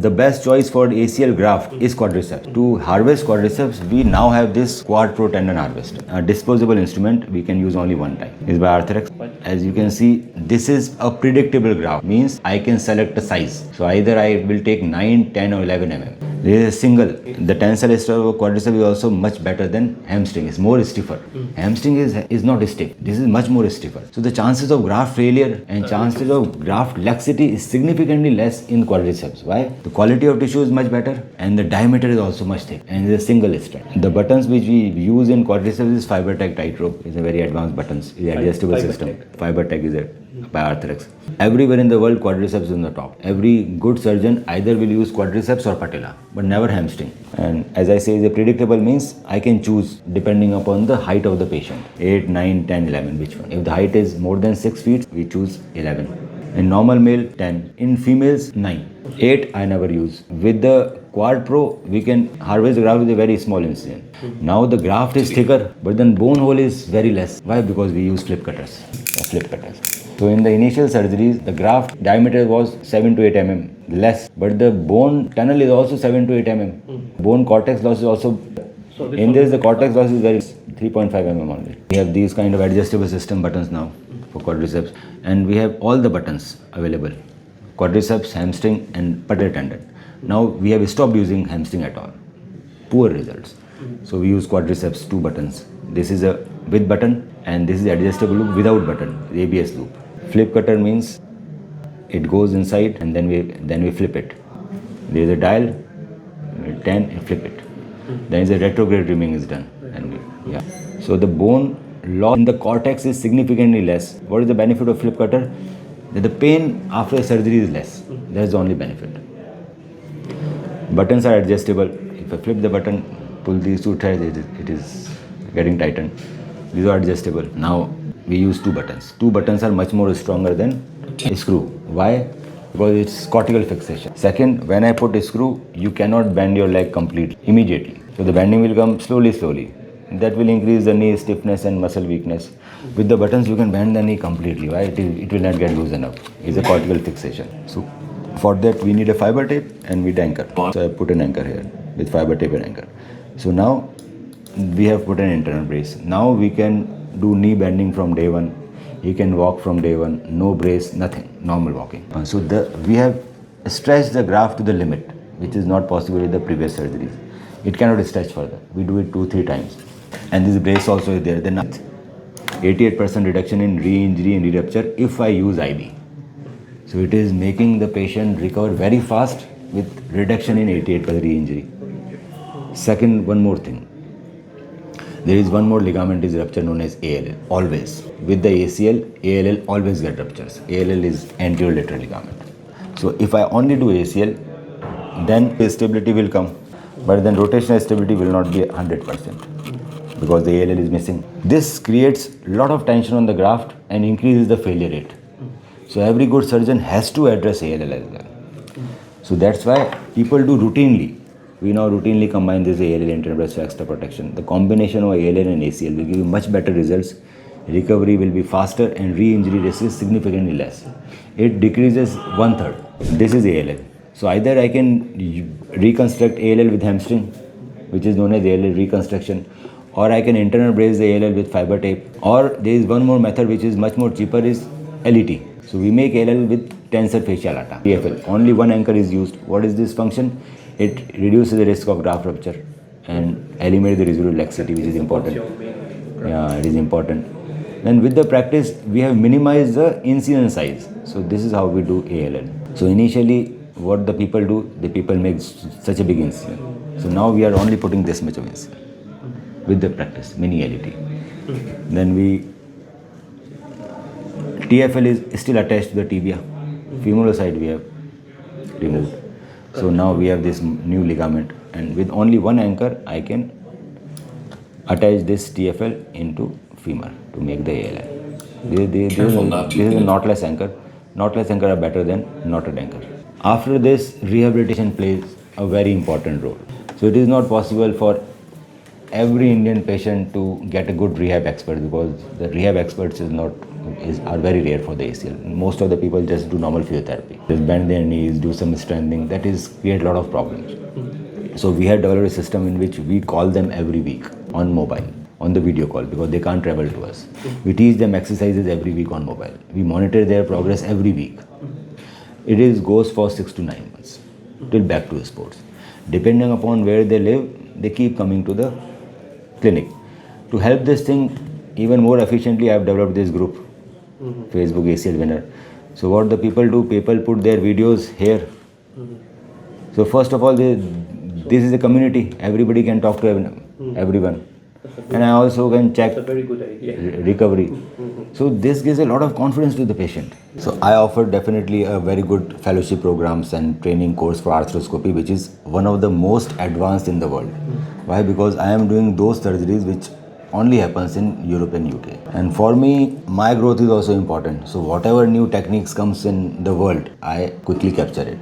The best choice for ACL graft is quadriceps. To harvest quadriceps, we now have this Quad Pro tendon harvester, a disposable instrument we can use only one time. It's by Arthrex. As you can see, this is a predictable graft, means I can select a size. So either I will take 9, 10 or 11 mm. There is a single. The tensile strength of quadriceps is also much better than hamstring. It's more stiffer. Hamstring is not stiff. This is much more stiffer. So the chances of graft failure and chances of graft laxity is significantly less in quadriceps. Why? The quality of tissue is much better and the diameter is also much thick and it's a single strand. The buttons which we use in quadriceps is FiberTech Tightrope. It's a very advanced buttons. It's an adjustable system. FiberTech is it by Arthrex. Everywhere in the world, quadriceps is on the top. Every good surgeon either will use quadriceps or patella, but never hamstring. And as I say, the predictable means I can choose depending upon the height of the patient. 8, 9, 10, 11, which one? If the height is more than 6 feet, we choose 11. In normal male, 10. In females, 9. 8 I never use. With the Quad Pro, we can harvest the graft with a very small incision. Now the graft is thicker, but then bone hole is very less. Why? Because we use flip cutters. So in the initial surgeries, the graft diameter was 7 to 8 mm less, but the bone tunnel is also 7 to 8 mm. Bone cortex loss is also, in this the cortex loss is very 3.5 mm only. We have these kind of adjustable system buttons now for quadriceps, and we have all the buttons available. Quadriceps, hamstring and patellar tendon. Now we have stopped using hamstring at all. Poor results. So we use quadriceps 2 buttons. This is a with button and this is adjustable loop without button, the ABS loop. Flip cutter means it goes inside and then we flip it. There is a dial, 10 and flip it. Then is a retrograde trimming is done. And so the bone loss in the cortex is significantly less. What is the benefit of flip cutter? That the pain after surgery is less. That is the only benefit. Buttons are adjustable. If I flip the button, pull these 2 threads, it is getting tightened. These are adjustable. Now we use 2 buttons. 2 buttons are much more stronger than a screw. Why? Because it's cortical fixation. Second, when I put a screw, you cannot bend your leg completely, immediately. So the bending will come slowly. That will increase the knee stiffness and muscle weakness. With the buttons, you can bend the knee completely. Why? It will not get loosened up. It's a cortical fixation. So for that, we need a fiber tape and with anchor. So I put an anchor here with fiber tape and anchor. So now we have put an internal brace. Now we can do knee bending from day 1. He can walk from day 1. No brace, nothing. Normal walking. So we have stretched the graft to the limit, which is not possible with the previous surgeries. It cannot stretch further. We do it 2-3 times. And this brace also is there. Then 88% reduction in re-injury and re-rupture if I use IB. So it is making the patient recover very fast with reduction in 88% re-injury. Second, one more thing. There is one more ligament is rupture known as ALL. Always. With the ACL, ALL always get ruptures. ALL is anterolateral ligament. So if I only do ACL, then stability will come. But then rotational stability will not be 100% because the ALL is missing. This creates a lot of tension on the graft and increases the failure rate. So every good surgeon has to address ALL as well. So that's why people do routinely. We now routinely combine this ALL internal breast extra protection. The combination of ALL and ACL will give you much better results. Recovery will be faster and re-injury risk is significantly less. It decreases 1/3. This is ALL. So either I can reconstruct ALL with hamstring, which is known as ALL reconstruction, or I can internal brace the ALL with fiber tape, or there is one more method which is much more cheaper is LET. So we make ALL with tensor fascial lata, TFL. Only one anchor is used. What is this function? It reduces the risk of graft rupture and eliminates the residual laxity, which is important. Yeah, it is important. Then with the practice, we have minimized the incision size. So this is how we do ALL. So initially, what the people do, the people make such a big incision. So now we are only putting this much of incision with the practice, mini LET. Then TFL is still attached to the tibia. Femoral side we have removed. So now we have this new ligament, and with only one anchor, I can attach this TFL into femur to make the ALL. This is a knotless anchor. Knotless anchor are better than knotted anchor. After this, rehabilitation plays a very important role. So it is not possible for every Indian patient to get a good rehab expert, because the rehab experts are very rare for the ACL. Most of the people just do normal physiotherapy. Just bend their knees, do some strengthening. That is create a lot of problems. So we have developed a system in which we call them every week on mobile, on the video call, because they can't travel to us. We teach them exercises every week on mobile. We monitor their progress every week. It goes for 6 to 9 months till back to sports. Depending upon where they live, they keep coming to the clinic. To help this thing even more efficiently, I have developed this group, Facebook ACL Winner. So what the people do, people put their videos here. So first of all, this is a community. Everybody can talk to everyone. And I also can check recovery. So this gives a lot of confidence to the patient. So I offer definitely a very good fellowship programs and training course for arthroscopy, which is one of the most advanced in the world. Why? Because I am doing those surgeries which only happens in Europe and UK. And for me, my growth is also important. So whatever new techniques comes in the world, I quickly capture it.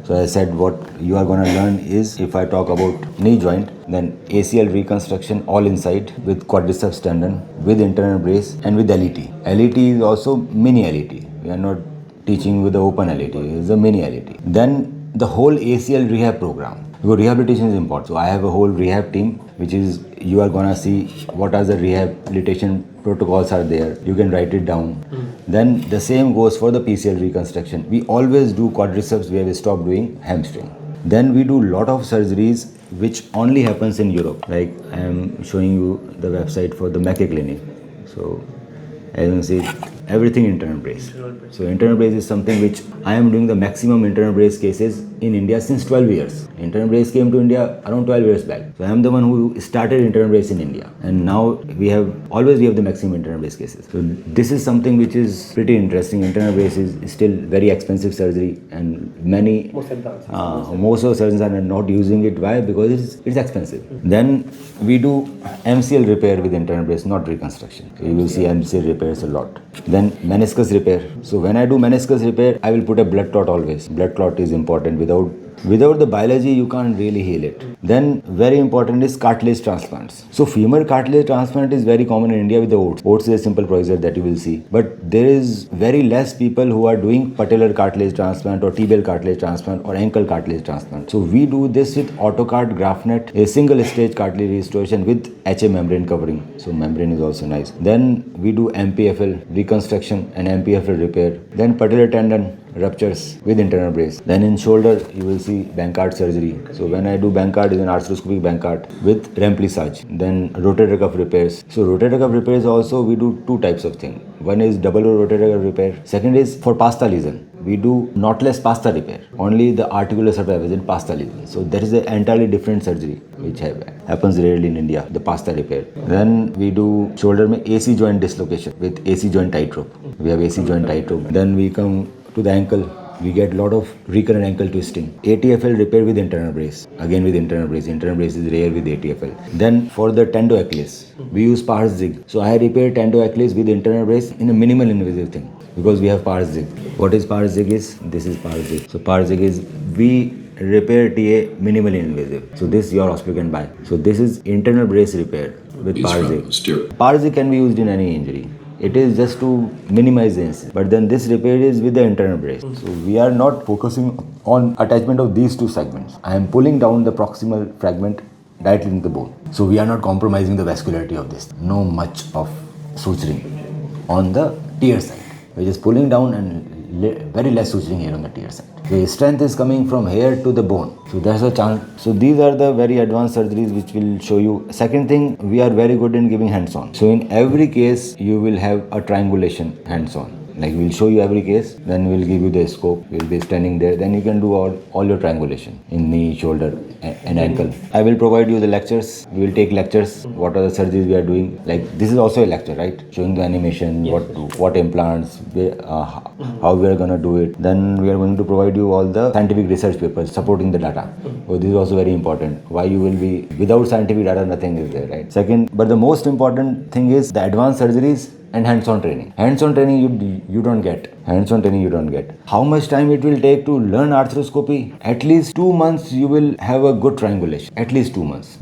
So I said what you are going to learn is, if I talk about knee joint, then ACL reconstruction all inside with quadriceps tendon, with internal brace and with LET. LET is also mini LET. We are not teaching with the open LET, it is a mini LET. Then the whole ACL rehab program. Because rehabilitation is important. So I have a whole rehab team, which is, you are gonna see what are the rehabilitation protocols are there. You can write it down. Then the same goes for the PCL reconstruction. We always do quadriceps where we stop doing hamstring. Then we do lot of surgeries which only happens in Europe. Like I am showing you the website for the Mackay Clinic. So as you can see, everything internal brace. So internal brace is something which I am doing the maximum internal brace cases in India since 12 years. Internal brace came to India around 12 years back. So I am the one who started internal brace in India. And now we have the maximum internal brace cases. So this is something which is pretty interesting. Internal brace is still very expensive surgery, and most of the surgeons are not using it. Why? Because it's expensive. Then we do MCL repair with internal brace, not reconstruction. So you will see MCL repairs a lot. Then meniscus repair. So when I do meniscus repair, I will put a blood clot always. Blood clot is important. Without the biology, you can't really heal it. Then very important is cartilage transplants. So femur cartilage transplant is very common in India with the OATS. OATS is a simple procedure that you will see. But there is very less people who are doing patellar cartilage transplant or tibial cartilage transplant or ankle cartilage transplant. So we do this with AutoCart Graftnet, a single stage cartilage restoration with HA membrane covering. So membrane is also nice. Then we do MPFL reconstruction and MPFL repair. Then patellar tendon ruptures with internal brace. Then in shoulder, you will see Bankart surgery. So when I do Bankart, is an arthroscopic Bankart with remplissage. Then rotator cuff repairs. So rotator cuff repairs also, we do two types of thing. One is double rotator cuff repair. Second is for pasta lesion. We do knotless pasta repair. Only the articular surface in pasta lesion. So that is an entirely different surgery which happens rarely in India, the pasta repair. Then we do shoulder mein AC joint dislocation with AC joint tightrope. We have AC joint tightrope. Then we come to the ankle, we get a lot of recurrent ankle twisting. ATFL repair with internal brace. Again with internal brace. Internal brace is rare with ATFL. Then for the tendo Achilles, we use Pars Zig. So I repair tendo Achilles with internal brace in a minimal invasive thing, because we have Pars Zig. What is Pars Zig is? This is Pars Zig. So Pars Zig is, we repair TA minimally invasive. So this your hospital can buy. So this is internal brace repair with Pars Zig. Pars Zig can be used in any injury. It is just to minimize the incident. But then this repair is with the internal brace. So we are not focusing on attachment of these two segments. I am pulling down the proximal fragment directly into the bone. So we are not compromising the vascularity of this. No much of suturing on the tear side. We are just pulling down and very less suturing here on the tear side. The strength is coming from here to the bone. So that's a chance. So these are the very advanced surgeries which will show you. Second thing, we are very good in giving hands-on. So in every case, you will have a triangulation hands-on. Like we'll show you every case, then we'll give you the scope. We'll be standing there. Then you can do all your triangulation in knee, shoulder, and ankle. I will provide you the lectures. We will take lectures. What are the surgeries we are doing? Like this is also a lecture, right? Showing the animation, what implants, how we are gonna do it. Then we are going to provide you all the scientific research papers supporting the data. So this is also very important. Why you will be without scientific data, nothing is there, right? Second, but the most important thing is the advanced surgeries and hands-on training. Hands-on training you don't get. Hands-on training you don't get. How much time it will take to learn arthroscopy? At least 2 months you will have a good triangulation. At least 2 months.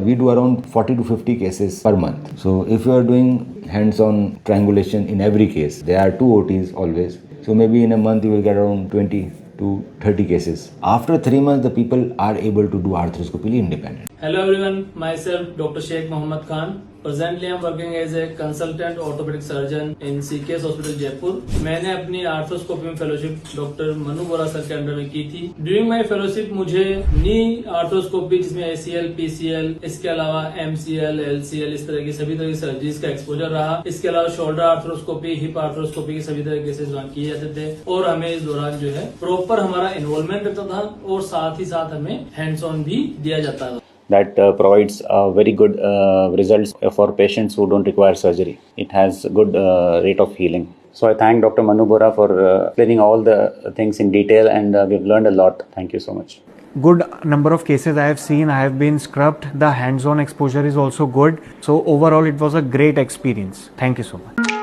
We do around 40 to 50 cases per month. So if you are doing hands-on triangulation in every case, there are 2 OTs always. So maybe in a month you will get around 20 to 30 cases. After 3 months, the people are able to do arthroscopy independent. Hello everyone, myself Dr. Sheikh Mohammad Khan. Presently I am working as a consultant orthopedic surgeon in CKS Hospital Jaipur. मैंने अपनी arthroscopy में fellowship doctor Manu बोरा sir के under में की थी. During my fellowship मुझे नी arthroscopy जिसमें ACL, PCL, इसके अलावा MCL, LCL इस तरह की सभी तरह की सर्जरीज का एक्सपोजर रहा. इसके अलावा शोल्डर आर्थ्रोस्कोपी, हिप आर्थ्रोस्कोपी के सभी तरह के केसेस वहाँ किए जाते थे और हमें इस दौरान जो है प्रॉपर हमारा इन्वॉल्वमेंट रहता था और साथ ही साथ हमें हैंड्स ऑन भी दिया जाता था. That provides very good results for patients who don't require surgery. It has good rate of healing. So I thank Dr. Manu Bora for explaining all the things in detail, and we've learned a lot. Thank you so much. Good number of cases I have seen. I have been scrubbed. The hands-on exposure is also good. So overall, it was a great experience. Thank you so much.